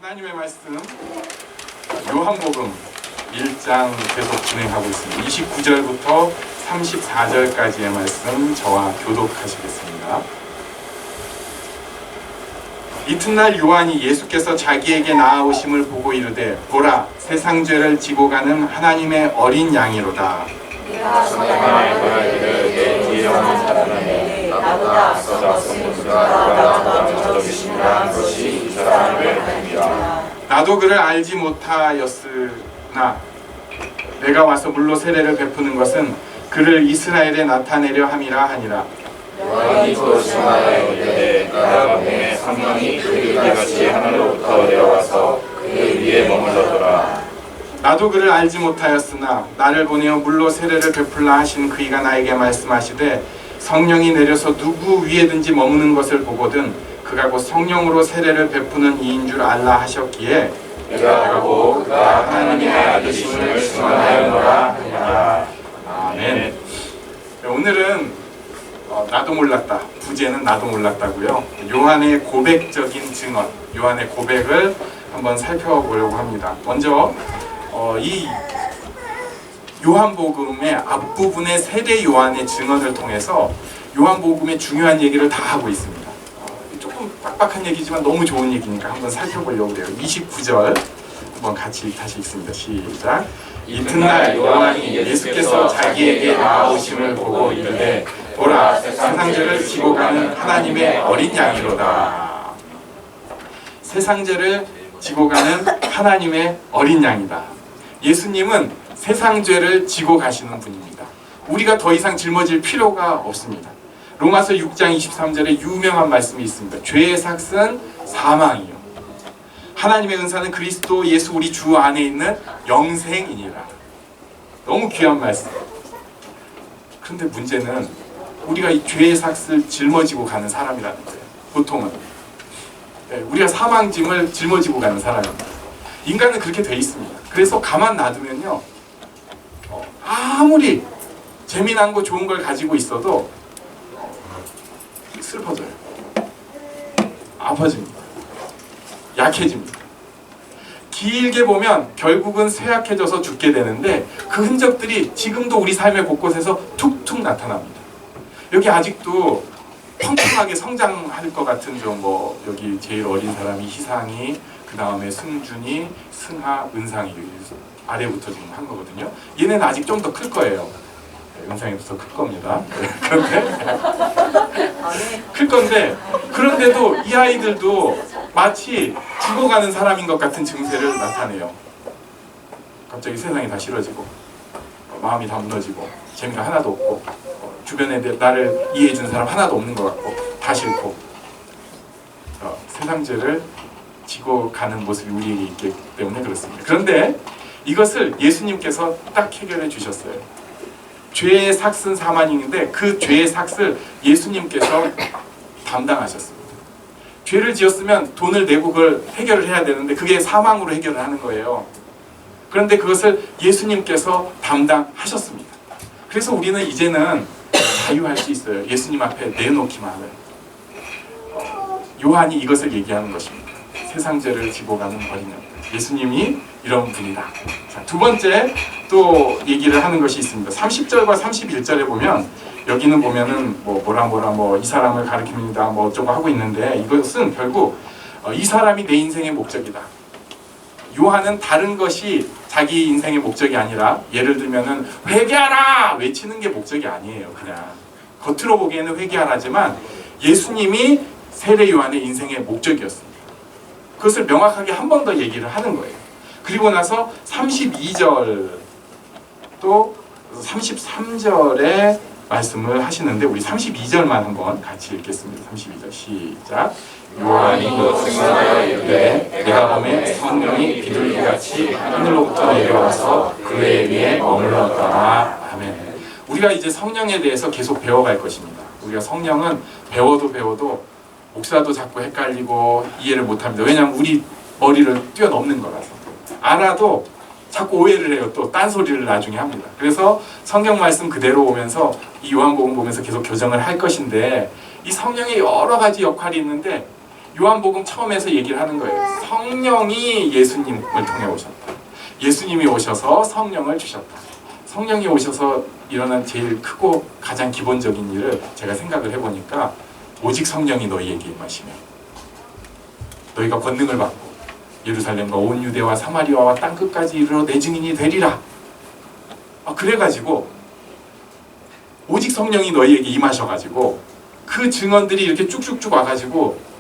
하나님의 말씀 요한복음 1장 계속 진행하고 있습니다. 29절부터 34절까지의 말씀 저와 교독하시겠습니다. 이튿날 요한이 예수께서 자기에게 나아오심을 보고 이르되 보라 세상 죄를 지고 가는 하나님의 어린 양이로다. 내가 전에 너희를 내 뒤에 오는 사람에게 나보다 앞서 무엇보다 주시라 것이 이 사람을 알리라. 나도 그를 알지 못하였으나 내가 와서 물로 세례를 베푸는 것은 그를 이스라엘에 나타내려 함이라 하니라. 요한이 또 증하여 이르되 내가 보매 성령이 그리같이 하늘로부터 내려와서 그의 위에 머물렀더라. 나도 그를 알지 못하였으나 나를 보내어 물로 세례를 베풀라 하신 그이가 나에게 말씀하시되 성령이 내려서 누구 위에든지 머무는 것을 보거든 그가 곧 성령으로 세례를 베푸는 이인 줄 알라 하셨기에 내가 보고 그가 하나님의 아들이심을 증언하였노라 하니라. 아멘. 오늘은 나도 몰랐다. 부제는 나도 몰랐다고요. 요한의 고백적인 증언, 요한의 고백을 한번 살펴보려고 합니다. 먼저 이 요한복음의 앞부분의 세례 요한의 증언을 통해서 요한복음의 중요한 얘기를 다 하고 있습니다. 조금 빡빡한 얘기지만 너무 좋은 얘기니까 한번 살펴보려고 해요. 29절 한번 같이 다시 읽습니다. 시작. 이튿날 요한이 예수께서 자기에게 나아오심을 보고 이르되 보라 세상 죄를 지고 가는 하나님의 어린 양이로다. 세상 죄를 지고 가는 하나님의 어린 양이다. 예수님은 세상 죄를 지고 가시는 분입니다. 우리가 더 이상 짊어질 필요가 없습니다. 로마서 6장 23절에 유명한 말씀이 있습니다. 죄의 삭은 사망이요 하나님의 은사는 그리스도 예수 우리 주 안에 있는 영생이니라. 너무 귀한 말씀. 그런데 문제는 우리가 이 죄의 삭을 짊어지고 가는 사람이라는 거예요. 보통은 우리가 사망짐을 짊어지고 가는 사람입니다. 인간은 그렇게 돼 있습니다. 그래서 가만 놔두면요 아무리 재미난 거 좋은 걸 가지고 있어도 슬퍼져요. 아파집니다. 약해집니다. 길게 보면 결국은 쇠약해져서 죽게 되는데 그 흔적들이 지금도 우리 삶의 곳곳에서 툭툭 나타납니다. 여기 아직도 펑펑하게 성장할 것 같은 좀 여기 제일 어린 사람이 희상이, 그 다음에 승준이, 승하, 은상이 아래부터 지금 한 거거든요. 얘네는 아직 좀 더 클 거예요. 은상이 더 클 겁니다. 그런데 클 건데 그런데도 이 아이들도 마치 죽어가는 사람인 것 같은 증세를 나타내요. 갑자기 세상이 다 싫어지고 마음이 다 무너지고 재미가 하나도 없고 주변에 나를 이해해준 사람 하나도 없는 것 같고 다 싫고 세상죄를 지고 가는 모습이 우리에게 있기 때문에 그렇습니다. 그런데 이것을 예수님께서 딱 해결해 주셨어요. 죄의 삭은 사망인데 그 죄의 삭을 예수님께서 담당하셨습니다. 죄를 지었으면 돈을 내고 그걸 해결을 해야 되는데 그게 사망으로 해결을 하는 거예요. 그런데 그것을 예수님께서 담당하셨습니다. 그래서 우리는 이제는 자유할 수 있어요. 예수님 앞에 내놓기만 하면. 요한이 이것을 얘기하는 것입니다. 세상 죄를 지고 가는 어린 양. 예수님이 이런 분이다. 자, 두 번째 또 얘기를 하는 것이 있습니다. 30절과 31절에 보면 여기는 보면은 이 사람을 가리킵니다. 어쩌고 하고 있는데 이것은 결국 이 사람이 내 인생의 목적이다. 요한은 다른 것이 자기 인생의 목적이 아니라 예를 들면은 회개하라 외치는 게 목적이 아니에요. 그냥 겉으로 보기에는 회개하라지만 예수님이 세례 요한의 인생의 목적이었습니다. 그것을 명확하게 한 번 더 얘기를 하는 거예요. 그리고 나서 32절 또 33절에 말씀을 하시는데 우리 32절만 한번 같이 읽겠습니다. 32절 시작. 요한이 또 증언하여 이르되 내가 보매 성령이 비둘기같이 하늘로부터 내려와서 그의 위에 머물렀더라. 아멘. 우리가 이제 성령에 대해서 계속 배워갈 것입니다. 우리가 성령은 배워도 목사도 자꾸 헷갈리고 이해를 못합니다. 왜냐하면 우리 머리를 뛰어넘는 거라서. 알아도 자꾸 오해를 해요. 또 딴소리를 나중에 합니다. 그래서 성경 말씀 그대로 오면서 이 요한복음 보면서 계속 교정을 할 것인데 이 성령의 여러 가지 역할이 있는데 요한복음 처음에서 얘기를 하는 거예요. 성령이 예수님을 통해 오셨다. 예수님이 오셔서 성령을 주셨다. 성령이 오셔서 일어난 제일 크고 가장 기본적인 일을 제가 생각을 해보니까 오직 성령이 너희에게 임하시면 너희가 권능을 받고 예루살렘과 온 유대와 사마리아와 땅끝까지 이르러 내 증인이 되리라. 그래가지고 오직 성령이 너희에게 임하셔가지고 그 증언들이 이렇게 쭉쭉쭉 와가지고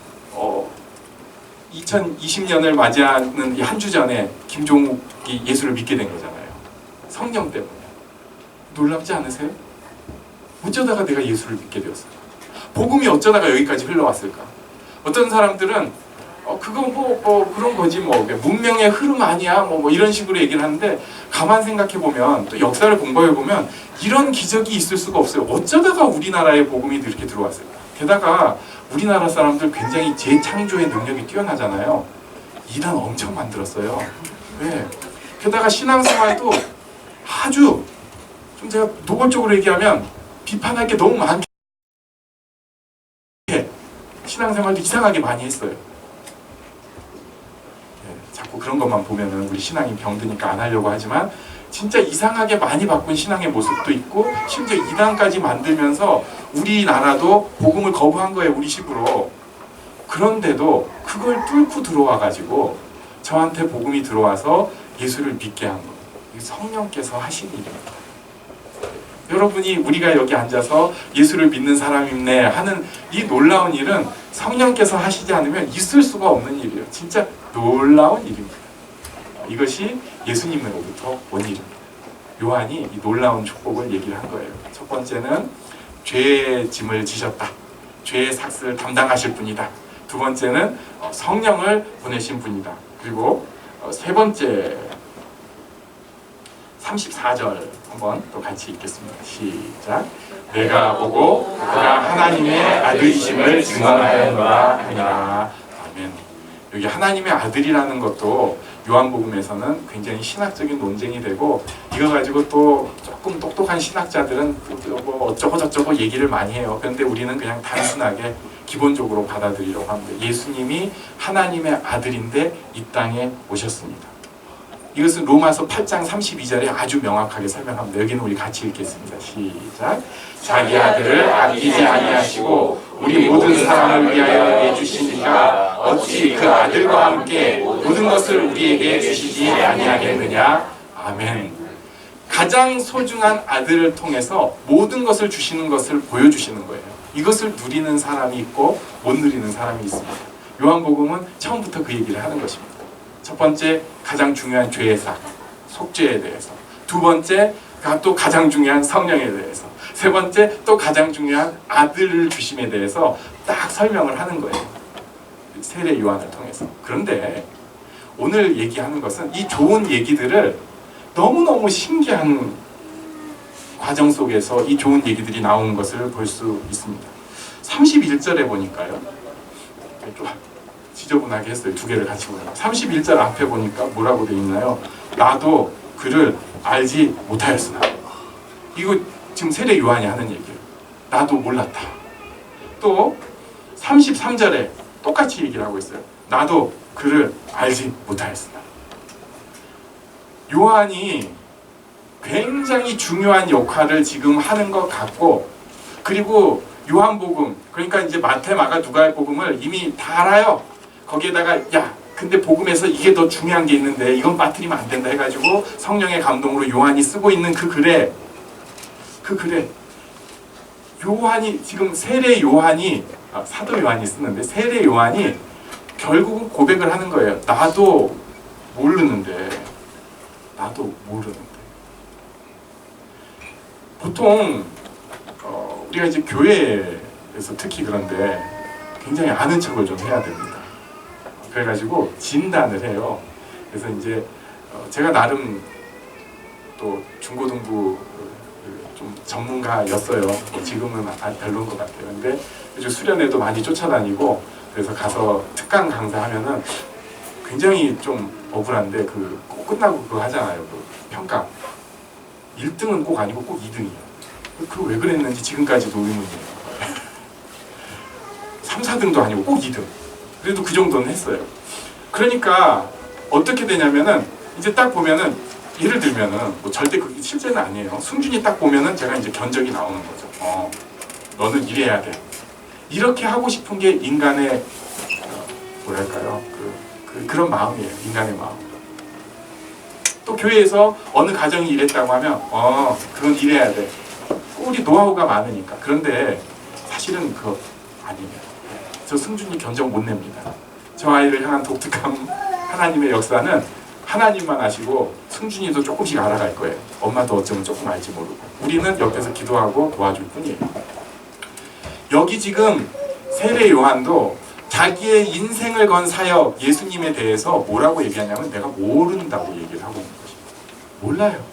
2020년을 맞이하는 이 한 주 전에 김종욱이 예수를 믿게 된 거잖아요. 성령 때문에. 놀랍지 않으세요? 어쩌다가 내가 예수를 믿게 되었을까? 복음이 어쩌다가 여기까지 흘러왔을까? 어떤 사람들은 그거 뭐 그런 거지 뭐 문명의 흐름 아니야 뭐 이런 식으로 얘기를 하는데 가만 생각해 보면 또 역사를 공부해 보면 이런 기적이 있을 수가 없어요. 어쩌다가 우리나라에 복음이 이렇게 들어왔을까? 게다가 우리나라 사람들 굉장히 재창조의 능력이 뛰어나잖아요. 이단 엄청 만들었어요. 왜? 게다가 신앙생활도 아주 좀 제가 노골적으로 얘기하면 비판할 게 너무 많게 신앙생활도 이상하게 많이 했어요. 자꾸 그런 것만 보면은 우리 신앙이 병드니까 안 하려고 하지만 진짜 이상하게 많이 바꾼 신앙의 모습도 있고 심지어 이단까지 만들면서 우리나라도 복음을 거부한 거예요. 우리 식으로. 그런데도 그걸 뚫고 들어와 가지고 저한테 복음이 들어와서 예수를 믿게 한 거예요. 성령께서 하신 일입니다. 여러분이 우리가 여기 앉아서 예수를 믿는 사람이네 하는 이 놀라운 일은 성령께서 하시지 않으면 있을 수가 없는 일이에요. 진짜 놀라운 일입니다. 이것이 예수님으로부터 온 일입니다. 요한이 이 놀라운 축복을 얘기를 한 거예요. 첫 번째는 죄의 짐을 지셨다. 죄의 삭스를 담당하실 분이다. 두 번째는 성령을 보내신 분이다. 그리고 세 번째 34절 한번 또 같이 읽겠습니다. 시작. 내가 보고 그가 하나님의 아들이심을 증언하였노라 하니라. 아멘. 여기 하나님의 아들이라는 것도 요한복음에서는 굉장히 신학적인 논쟁이 되고 이거 가지고 또 조금 똑똑한 신학자들은 뭐 어쩌고 저쩌고 얘기를 많이 해요. 그런데 우리는 그냥 단순하게 기본적으로 받아들이려고 합니다. 예수님이 하나님의 아들인데 이 땅에 오셨습니다. 이것은 로마서 8장 32절에 아주 명확하게 설명합니다. 여기는 우리 같이 읽겠습니다. 시작. 자기 아들을 아끼지 아니하시고 우리 모든 사람을 위하여 내주신 이가 어찌 그 아들과 함께 모든 것을 우리에게 주시지 아니하겠느냐. 아멘. 가장 소중한 아들을 통해서 모든 것을 주시는 것을 보여주시는 거예요. 이것을 누리는 사람이 있고 못 누리는 사람이 있습니다. 요한복음은 처음부터 그 얘기를 하는 것입니다. 첫 번째, 가장 중요한 죄의 삭, 속죄에 대해서. 두 번째, 또 가장 중요한 성령에 대해서. 세 번째, 또 가장 중요한 아들을 주심에 대해서 딱 설명을 하는 거예요. 세례 요한을 통해서. 그런데 오늘 얘기하는 것은 이 좋은 얘기들을 너무너무 신기한 과정 속에서 이 좋은 얘기들이 나오는 것을 볼 수 있습니다. 31절에 보니까요. 좀 지저분하게 했어요. 두 개를 같이 보니까 31절 앞에 보니까 뭐라고 되어 있나요? 나도 그를 알지 못하였으나. 이거 지금 세례 요한이 하는 얘기예요. 나도 몰랐다. 또 33절에 똑같이 얘기를 하고 있어요. 나도 그를 알지 못하였으나. 요한이 굉장히 중요한 역할을 지금 하는 것 같고, 그리고 요한복음, 그러니까 이제 마태, 마가, 누가의 복음을 이미 다 알아요. 거기에다가 야, 근데 복음에서 이게 더 중요한 게 있는데 이건 빠뜨리면 안 된다 해가지고 성령의 감동으로 요한이 쓰고 있는 그 글에 요한이 지금 세례 요한이 사도 요한이 쓰는데 세례 요한이 결국은 고백을 하는 거예요. 나도 모르는데 보통 우리가 이제 교회에서 특히 그런데 굉장히 아는 척을 좀 해야 됩니다. 그래가지고 진단을 해요. 그래서 이제 제가 나름 또 중고등부 좀 전문가였어요. 지금은 별로인 것 같아요. 근데 요즘 수련회도 많이 쫓아다니고 그래서 가서 특강 강사하면은 굉장히 좀 억울한데 꼭 끝나고 그거 하잖아요. 그 평가 1등은 꼭 아니고 꼭 2등이에요. 그거 왜 그랬는지 지금까지도 의문이에요. 3, 4등도 아니고 꼭 2등. 그래도 그 정도는 했어요. 그러니까 어떻게 되냐면은 이제 딱 보면은 예를 들면은 뭐 절대 그게 실제는 아니에요. 승준이 딱 보면은 제가 이제 견적이 나오는 거죠. 너는 이래야 돼. 이렇게 하고 싶은 게 인간의 뭐랄까요? 그런 마음이에요. 인간의 마음. 또 교회에서 어느 가정이 이랬다고 하면 그건 이래야 돼. 우리 노하우가 많으니까. 그런데 사실은 그거 아니에요. 저 승준이 견적 못 냅니다. 저 아이를 향한 독특한 하나님의 역사는 하나님만 아시고 승준이도 조금씩 알아갈 거예요. 엄마도 어쩌면 조금 알지 모르고. 우리는 옆에서 기도하고 도와줄 뿐이에요. 여기 지금 세례 요한도 자기의 인생을 건 사역 예수님에 대해서 뭐라고 얘기하냐면 내가 모른다고 얘기를 하고 있는 것입니다. 몰라요.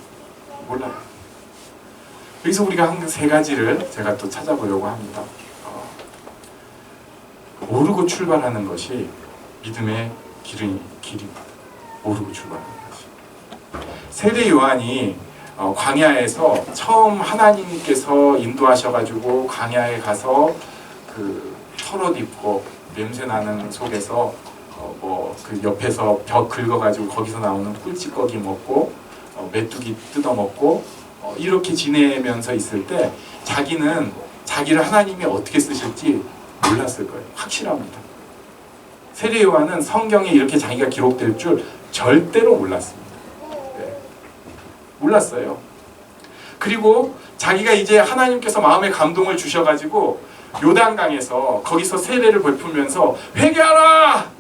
그래서 우리가 한 세 가지를 제가 또 찾아보려고 합니다. 모르고 출발하는 것이 믿음의 길입니다. 모르고 출발하는 것이. 세례 요한이 광야에서 처음 하나님께서 인도하셔가지고 광야에 가서 그 털옷 입고 냄새 나는 속에서 그 옆에서 벽 긁어가지고 거기서 나오는 꿀찌꺼기 먹고 메뚜기 뜯어 먹고 이렇게 지내면서 있을 때 자기는 자기를 하나님이 어떻게 쓰실지 몰랐을 거예요. 확실합니다. 세례 요한은 성경에 이렇게 자기가 기록될 줄 절대로 몰랐습니다. 네. 몰랐어요. 그리고 자기가 이제 하나님께서 마음에 감동을 주셔가지고 요단강에서 거기서 세례를 베풀면서 회개하라!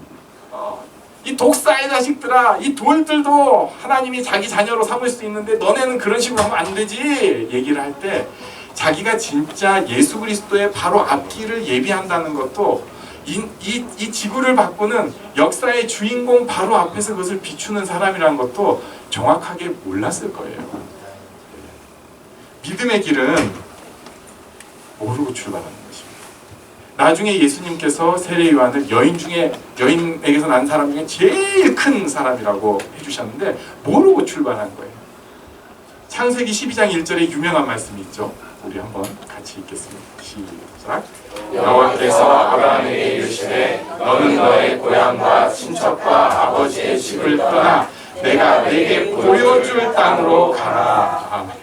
이 독사의 자식들아, 이 돌들도 하나님이 자기 자녀로 삼을 수 있는데 너네는 그런 식으로 하면 안 되지! 얘기를 할 때 자기가 진짜 예수 그리스도의 바로 앞길을 예비한다는 것도 이 지구를 바꾸는 역사의 주인공 바로 앞에서 그것을 비추는 사람이라는 것도 정확하게 몰랐을 거예요. 믿음의 길은 모르고 출발하는 것입니다. 나중에 예수님께서 세례 요한을 여인에게서 난 사람 중에 제일 큰 사람이라고 해주셨는데 모르고 출발한 거예요. 창세기 12장 1절에 유명한 말씀이 있죠. 우리 한번 같이 읽겠습니다. 시작. 여호와께서 아브라함에게 이르시되 너는 너의 고향과 친척과 아버지의 집을 떠나 내가 내게 보여줄 땅으로 가라. 아멘.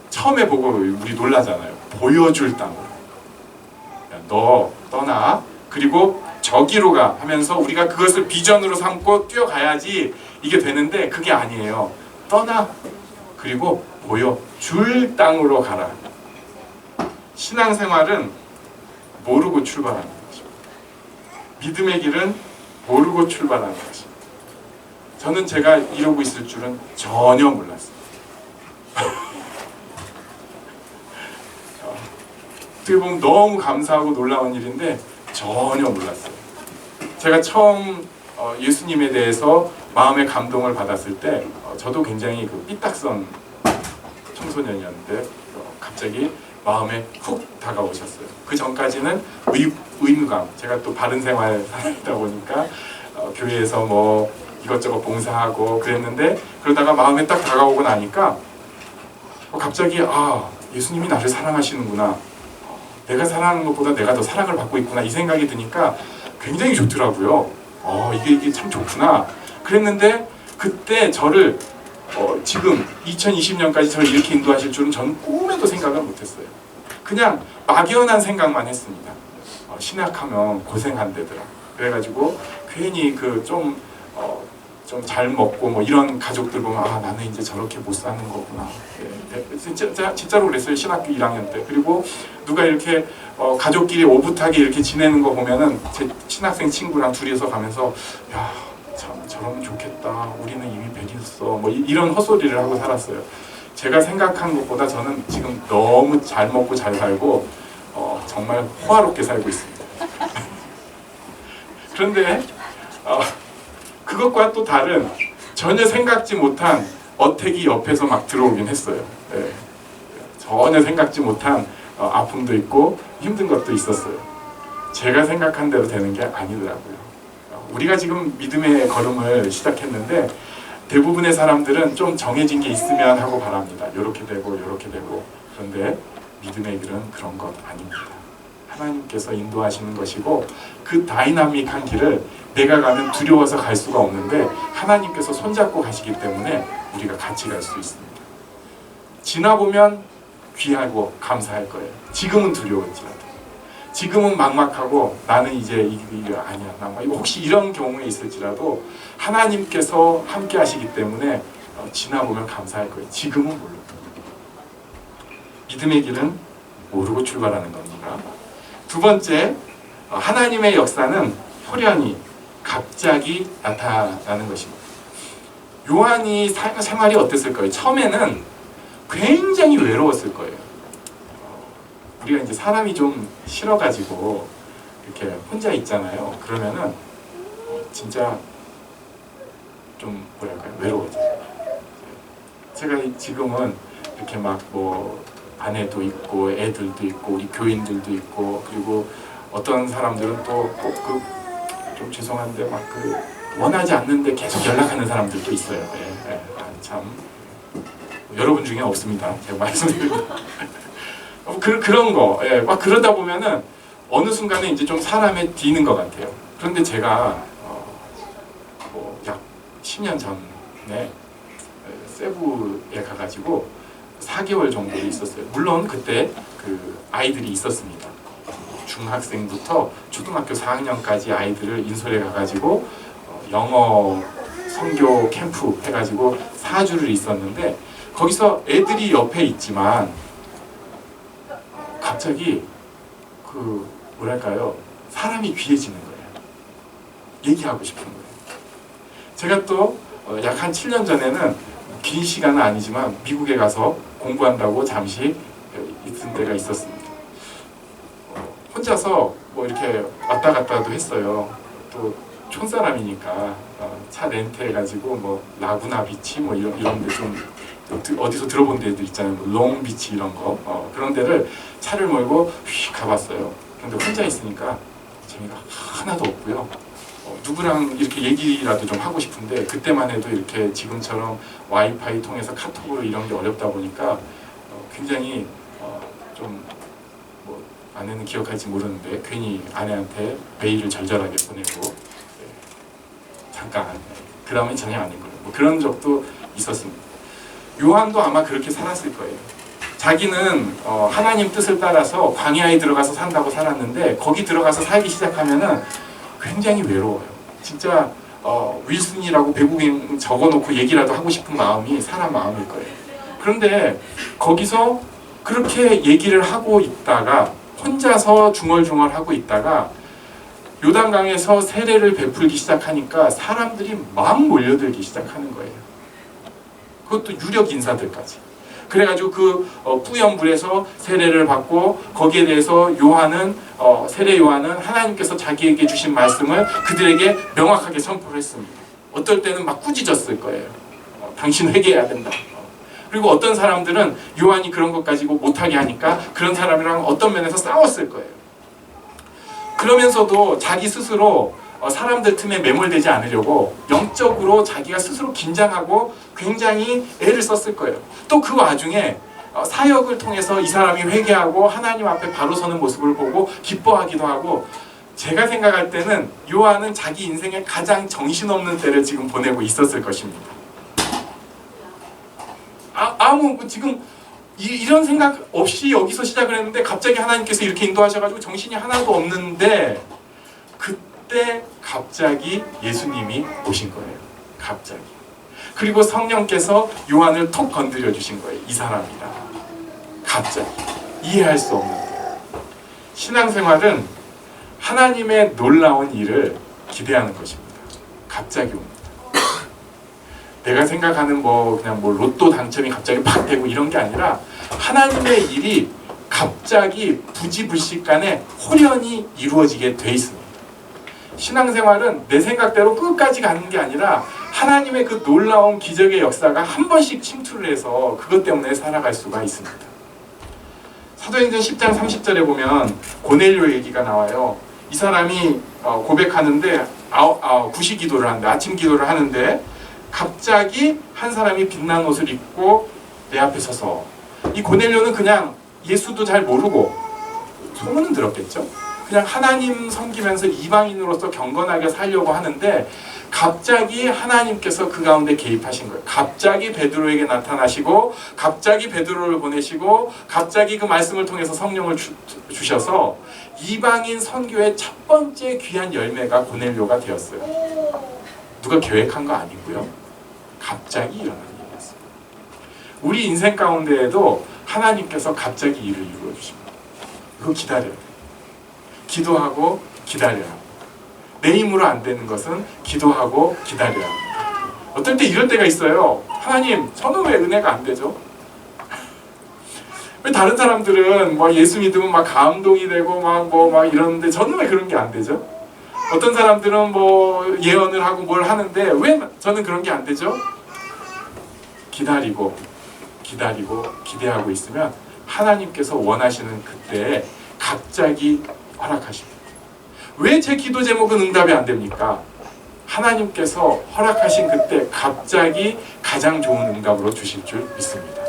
처음에 보고 우리 놀라잖아요. 보여줄 땅으로. 너 떠나. 그리고 저기로 가 하면서 우리가 그것을 비전으로 삼고 뛰어가야지 이게 되는데 그게 아니에요. 떠나. 그리고 보여줄 땅으로 가라. 신앙생활은 모르고 출발하는 것입니다. 믿음의 길은 모르고 출발하는 것입니다. 저는 제가 이러고 있을 줄은 전혀 몰랐어요. 어떻게 보면 너무 감사하고 놀라운 일인데 전혀 몰랐어요. 제가 처음 예수님에 대해서 마음의 감동을 받았을 때 저도 굉장히 그 삐딱선 청소년이었는데 갑자기 마음에 훅 다가오셨어요. 그 전까지는 의무감, 제가 또 바른 생활 살다 보니까 교회에서 뭐 이것저것 봉사하고 그랬는데 그러다가 마음에 딱 다가오고 나니까 갑자기 예수님이 나를 사랑하시는구나, 내가 사랑하는 것보다 내가 더 사랑을 받고 있구나 이 생각이 드니까 굉장히 좋더라고요. 이게 참 좋구나 그랬는데 그때 저를 지금 2020년까지 저를 이렇게 인도하실 줄은 저는 꿈에도 생각을 못했어요. 그냥 막연한 생각만 했습니다. 신학하면 고생한대더라. 그래가지고 괜히 그 좀 잘 먹고 뭐 이런 가족들 보면 나는 이제 저렇게 못 사는 거구나. 진짜로 그랬어요. 신학교 1학년 때. 그리고 누가 이렇게 가족끼리 오붓하게 이렇게 지내는 거 보면은 제 신학생 친구랑 둘이서 가면서 참 저러면 좋겠다. 우리는 이미 베리었어. 뭐 이런 헛소리를 하고 살았어요. 제가 생각한 것보다 저는 지금 너무 잘 먹고 잘 살고 정말 호화롭게 살고 있습니다. 그런데 그것과 또 다른 전혀 생각지 못한 어택이 옆에서 막 들어오긴 했어요. 전혀 생각지 못한 아픔도 있고 힘든 것도 있었어요. 제가 생각한 대로 되는 게 아니더라고요. 우리가 지금 믿음의 걸음을 시작했는데 대부분의 사람들은 좀 정해진 게 있으면 하고 바랍니다. 이렇게 되고 이렇게 되고. 그런데 믿음의 길은 그런 것 아닙니다. 하나님께서 인도하시는 것이고 그 다이나믹한 길을 내가 가면 두려워서 갈 수가 없는데 하나님께서 손잡고 가시기 때문에 우리가 같이 갈 수 있습니다. 지나보면 귀하고 감사할 거예요. 지금은 두려울지라도, 지금은 막막하고 나는 이제 이게 아니야, 나 혹시 이런 경우에 있을지라도 하나님께서 함께 하시기 때문에 지나보면 감사할 거예요. 지금은 몰라. 믿음의 길은 모르고 출발하는 겁니다. 두 번째, 하나님의 역사는 호련히 갑자기 나타나는 것입니다. 요한이 생활이 어땠을까요? 처음에는 굉장히 외로웠을 거예요. 우리가 이제 사람이 좀 싫어가지고 이렇게 혼자 있잖아요. 그러면은 진짜 좀 뭐랄까요, 외로워져요. 제가 지금은 이렇게 막 뭐 아내도 있고 애들도 있고 우리 교인들도 있고, 그리고 어떤 사람들은 또 꼭 그 좀 죄송한데 막 그 원하지 않는데 계속 연락하는 사람들도 있어요. 참 여러분 중에 없습니다. 제가 말씀드립니다. 그런 거, 막 그러다 보면은 어느 순간에 이제 좀 사람에 뒤는 것 같아요. 그런데 제가 뭐 약 10년 전에 세부에 가가지고 4개월 정도 있었어요. 물론 그때 그 아이들이 있었습니다. 중학생부터 초등학교 4학년까지 아이들을 인솔에 가가지고 영어 선교 캠프 해가지고 4주를 있었는데, 거기서 애들이 옆에 있지만 갑자기 그 뭐랄까요, 사람이 귀해지는 거예요. 얘기하고 싶은 거예요. 제가 또 약 한 7년 전에는 긴 시간은 아니지만 미국에 가서 공부한다고 잠시 있은 때가 있었습니다. 혼자서 뭐 이렇게 왔다 갔다도 했어요. 또 촌사람이니까 차 렌트해가지고 뭐 라구나 비치 뭐 이런 데 좀 어디서 들어본 데들 있잖아요. 뭐 롱비치 이런 거, 그런 데를 차를 몰고 휙 가봤어요. 그런데 혼자 있으니까 재미가 하나도 없고요. 누구랑 이렇게 얘기라도 좀 하고 싶은데 그때만 해도 이렇게 지금처럼 와이파이 통해서 카톡으로 이런 게 어렵다 보니까 굉장히 좀 뭐 아내는 기억할지 모르는데 괜히 아내한테 메일을 절절하게 보내고 잠깐 그 다음에 전혀 안 읽어요. 뭐 그런 적도 있었습니다. 요한도 아마 그렇게 살았을 거예요. 자기는 하나님 뜻을 따라서 광야에 들어가서 산다고 살았는데 거기 들어가서 살기 시작하면은 굉장히 외로워요. 진짜 윌슨이라고 외국인 적어놓고 얘기라도 하고 싶은 마음이 사람 마음일 거예요. 그런데 거기서 그렇게 얘기를 하고 있다가 혼자서 중얼중얼하고 있다가 요단강에서 세례를 베풀기 시작하니까 사람들이 막 몰려들기 시작하는 거예요. 그것도 유력 인사들까지. 그래가지고 그 뿌연불에서 세례를 받고 거기에 대해서 요한은 세례 요한은 하나님께서 자기에게 주신 말씀을 그들에게 명확하게 선포를 했습니다. 어떨 때는 막 꾸짖었을 거예요. 당신 회개해야 된다. 그리고 어떤 사람들은 요한이 그런 것 가지고 못하게 하니까 그런 사람이랑 어떤 면에서 싸웠을 거예요. 그러면서도 자기 스스로 사람들 틈에 매몰되지 않으려고 영적으로 자기가 스스로 긴장하고 굉장히 애를 썼을 거예요. 또 그 와중에 사역을 통해서 이 사람이 회개하고 하나님 앞에 바로 서는 모습을 보고 기뻐하기도 하고, 제가 생각할 때는 요한은 자기 인생의 가장 정신없는 때를 지금 보내고 있었을 것입니다. 지금 이런 생각 없이 여기서 시작을 했는데 갑자기 하나님께서 이렇게 인도하셔가지고 정신이 하나도 없는데 그때 갑자기 예수님이 오신 거예요. 갑자기. 그리고 성령께서 요한을 톡 건드려 주신 거예요. 이 사람이다. 갑자기. 이해할 수 없는 거예요. 신앙생활은 하나님의 놀라운 일을 기대하는 것입니다. 갑자기 옵니다. 내가 생각하는 그냥 로또 당첨이 갑자기 팍 되고 이런 게 아니라 하나님의 일이 갑자기 부지불식간에 호련히 이루어지게 돼 있습니다. 신앙생활은 내 생각대로 끝까지 가는 게 아니라 하나님의 그 놀라운 기적의 역사가 한 번씩 침투를 해서 그것 때문에 살아갈 수가 있습니다. 사도행전 10장 30절에 보면 고넬료 얘기가 나와요. 이 사람이 고백하는데 구시 기도를 하는데, 아침 기도를 하는데 갑자기 한 사람이 빛난 옷을 입고 내 앞에 서서, 이 고넬료는 그냥 예수도 잘 모르고 소문은 들었겠죠. 그냥 하나님 섬기면서 이방인으로서 경건하게 살려고 하는데 갑자기 하나님께서 그 가운데 개입하신 거예요. 갑자기 베드로에게 나타나시고 갑자기 베드로를 보내시고 갑자기 그 말씀을 통해서 성령을 주셔서 이방인 선교의 첫 번째 귀한 열매가 고넬료가 되었어요. 누가 계획한 거 아니고요. 갑자기 일어난 일이었어요. 우리 인생 가운데에도 하나님께서 갑자기 일을 이루어 주십니다. 그거 기다려야 돼요. 기도하고 기다려야 합니다. 내 힘으로 안 되는 것은 기도하고 기다려야 합니다. 어떨 때 이런 때가 있어요. 하나님, 저는 왜 은혜가 안 되죠? 왜 다른 사람들은 뭐 예수 믿으면 막 감동이 되고 막 이러는데 저는 왜 그런 게 안 되죠? 어떤 사람들은 뭐 예언을 하고 뭘 하는데 왜 저는 그런 게 안 되죠? 기다리고 기대하고 있으면 하나님께서 원하시는 그때에 갑자기 허락하십니다. 왜 제 기도 제목은 응답이 안 됩니까? 하나님께서 허락하신 그때 갑자기 가장 좋은 응답으로 주실 줄 믿습니다.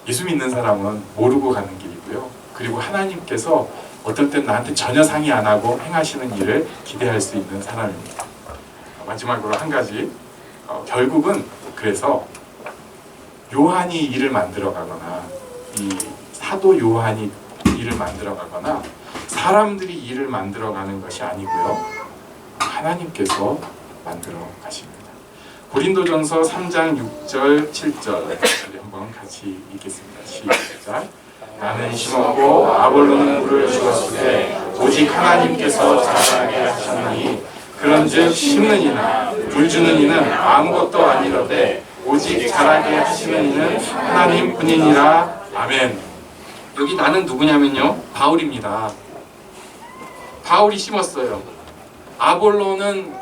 예수 믿는 사람은 모르고 가는 길이고요. 그리고 하나님께서 어떨 땐 나한테 전혀 상의 안 하고 행하시는 일을 기대할 수 있는 사람입니다. 마지막으로 한 가지, 결국은 그래서 요한이 일을 만들어 가거나 이 사도 요한이 일을 만들어 가거나 사람들이 일을 만들어 가는 것이 아니고요. 하나님께서 만들어 가십니다. 고린도전서 3장 6절 7절 한번 같이 읽겠습니다. 시작. 나는 심었고 아볼로는 물을 주었을 때 오직 하나님께서 자라게 하시나니 그런즉 심는 이나 물 주는 이는 아무것도 아니로되 오직 자라게 하시는 이는 하나님뿐이니라. 아멘. 여기 나는 누구냐면요, 바울입니다. 바울이 심었어요. 아볼로는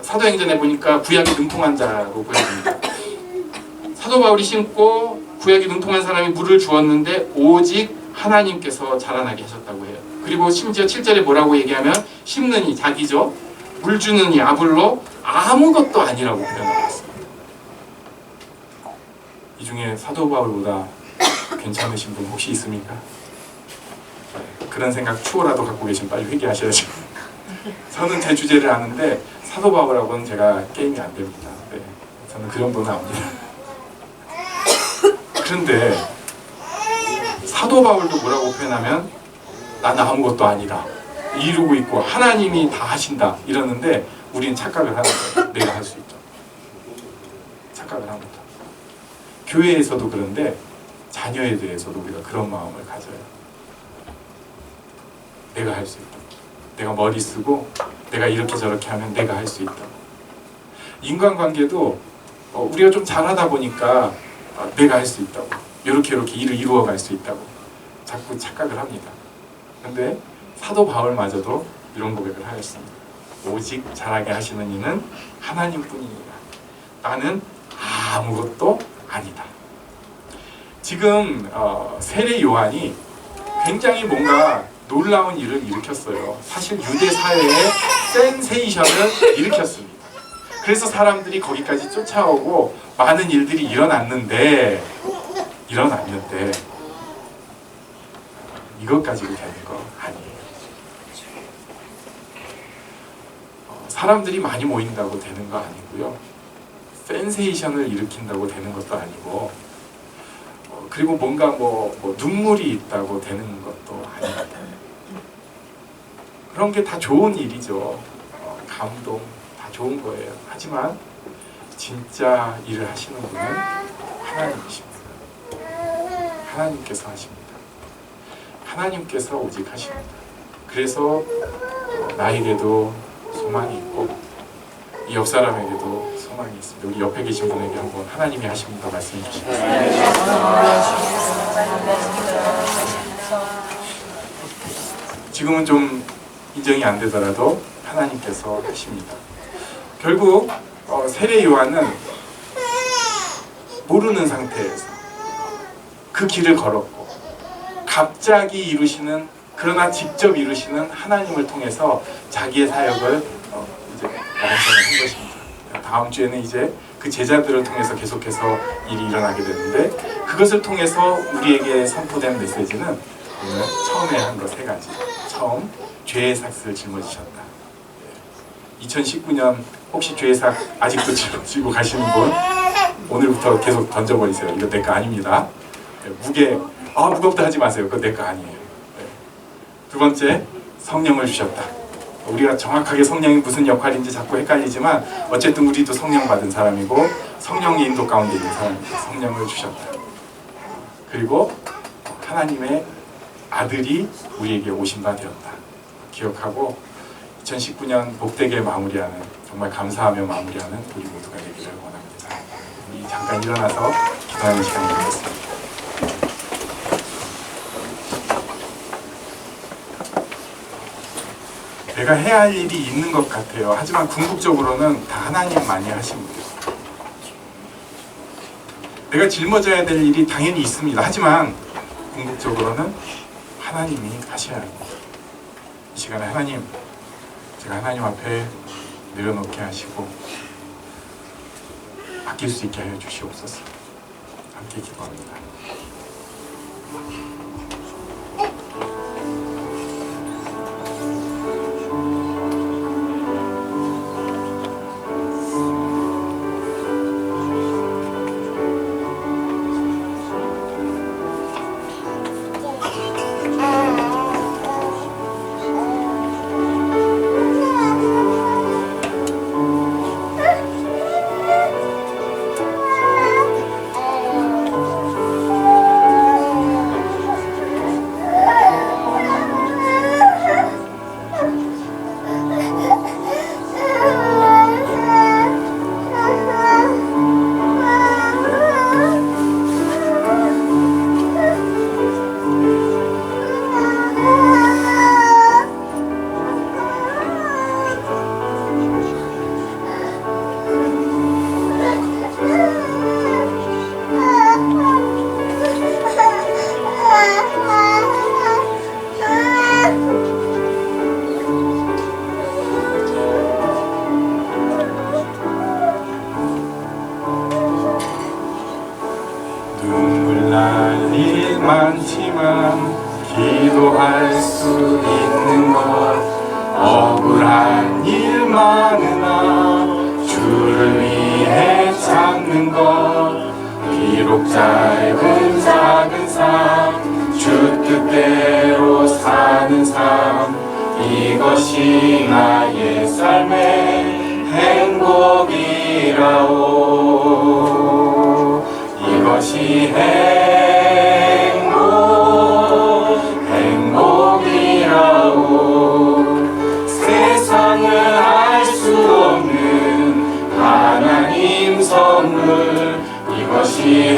사도행전에 보니까 구약이 능통한 자로 보여집니다. 사도 바울이 심고 구약이 능통한 사람이 물을 주었는데 오직 하나님께서 자라나게 하셨다고 해요. 그리고 심지어 7절에 뭐라고 얘기하면 심는 이 자기죠. 물 주는 이 아볼로 아무것도 아니라고 표현하고 있습니다. 이 중에 사도 바울보다 괜찮으신 분 혹시 있습니까? 그런 생각 추호라도 갖고 계시면 빨리 회개하셔야죠. 저는 제 주제를 아는데 사도 바울하고는 제가 게임이 안 됩니다. 네, 저는 그 정도는 압니다. 그런데 사도 바울도 뭐라고 표현하면 나는 아무것도 아니다, 이루고 있고 하나님이 다 하신다 이러는데 우리는 착각을 하는 거예요. 내가 할 수 있다. 착각을 합니다. 교회에서도 그런데 자녀에 대해서도 우리가 그런 마음을 가져요. 내가 할 수 있다. 내가 머리 쓰고 내가 이렇게 저렇게 하면 내가 할 수 있다. 인간관계도 우리가 좀 잘하다 보니까 내가 할 수 있다고, 이렇게 일을 이루어갈 수 있다고 자꾸 착각을 합니다. 그런데 사도 바울마저도 이런 고백을 하였습니다. 오직 자라게 하시는 이는 하나님뿐이니라. 나는 아무것도 아니다. 지금 세례 요한이 굉장히 뭔가 놀라운 일을 일으켰어요. 사실 유대 사회에 센세이션을 일으켰습니다. 그래서 사람들이 거기까지 쫓아오고 많은 일들이 일어났는데 이것 가지고 되는 거 아니에요. 사람들이 많이 모인다고 되는 거 아니고요. 센세이션을 일으킨다고 되는 것도 아니고, 그리고 뭔가 뭐 눈물이 있다고 되는 것도 아닙니다. 그런 게 다 좋은 일이죠. 감동 다 좋은 거예요. 하지만 진짜 일을 하시는 분은 하나님이십니다. 하나님께서 하십니다. 하나님께서 오직 하십니다. 그래서 나에게도 소망이 있고 이 옆 사람에게도 소망이 있습니다. 우리 옆에 계신 분에게 한번 하나님이 하십니다 말씀해 주시죠. 지금은 좀 인정이 안 되더라도 하나님께서 하십니다. 결국 세례 요한은 모르는 상태에서 그 길을 걸었고 갑자기 이루시는, 그러나 직접 이루시는 하나님을 통해서 자기의 사역을 이제 완성을 한 것입니다. 다음 주에는 이제 그 제자들을 통해서 계속해서 일이 일어나게 되는데, 그것을 통해서 우리에게 선포된 메시지는 그러면 처음에 한 거 3가지. 처음, 죄의 삭스를 짊어지셨다. 2019년 혹시 죄의 삭 아직도 짊어지고 가시는 분 오늘부터 계속 던져버리세요. 이거 내 거 아닙니다. 무게, 무겁다 하지 마세요. 그거 내 거 아니에요. 두 번째, 성령을 주셨다. 우리가 정확하게 성령이 무슨 역할인지 자꾸 헷갈리지만 어쨌든 우리도 성령 받은 사람이고 성령의 인도 가운데 있는 사람입니다. 성령을 주셨다. 그리고 하나님의 아들이 우리에게 오신 바 되었다. 기억하고 2019년 복되게 마무리하는, 정말 감사하며 마무리하는 우리 모두가 되기를 원합니다. 우리 잠깐 일어나서 기도하는 시간을 갖겠습니다. 내가 해야 할 일이 있는 것 같아요. 하지만 궁극적으로는 다 하나님만이 하십니다. 내가 짊어져야 될 일이 당연히 있습니다. 하지만 궁극적으로는 하나님이 하셔야 합니다. 이 시간에 하나님, 제가 하나님 앞에 내려놓게 하시고 아낄 수 있게 하여 주시옵소서. 함께 기도합니다. 눈물 날 일 많지만 기도할 수 있는 것, 억울한 일 많으나 주를 위해 참는 것, 비록 짧은 작은 삶, 주 뜻대로 사는 삶, 이것이 나의 삶의 행복이라오. 이것이 행복이라오. 세상은 알 수 없는 하나님 선물, 이것이